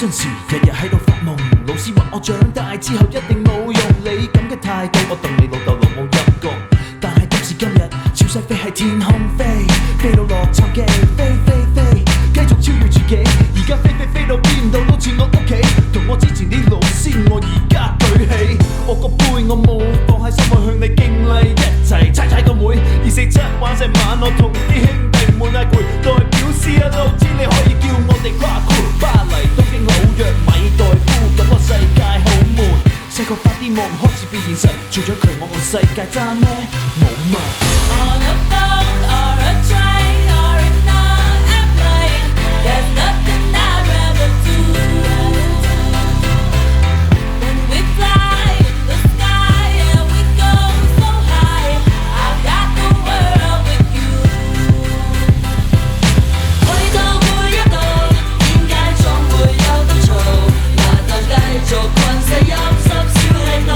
真時，日日喺度發夢。老師話我長大之後一定冇用，你咁嘅態度，我當你老豆老母陰公。但係今時今日，超細飛喺天空飛，飛到洛杉磯，飛飛飛，繼續超越自己。而家飛到邊度都似我屋企，同我之前啲老師，我而家舉起我個杯，我冇放喺心，我向你敬禮，一齊踩個妹。247玩成晚，我同啲兄弟唔會嗌攰，代表師啊老知你可以叫我哋跨區巴黎、東京、紐約、米代夫，感覺世界好悶。細個發啲夢開始變現實，做咗佢我個世界爭咩？冇嘛。On a boat or a train or in an airplane, there's nothing I'd rather do. When we fly in the sky and we go so high, I've got the world with you. 去到每一度，點解總會有得嘈？難道繼續困死陰濕小氣腦？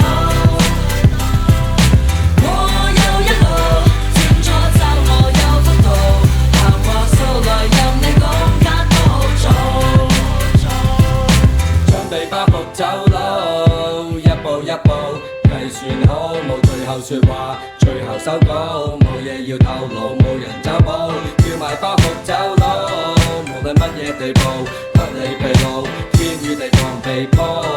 走佬，一步一步計算好，冇最後説話，最後收稿，冇嘢要透露，冇人走寶，叫埋包袱走佬，無論乜嘢地步，不理疲勞，天與地防被捕。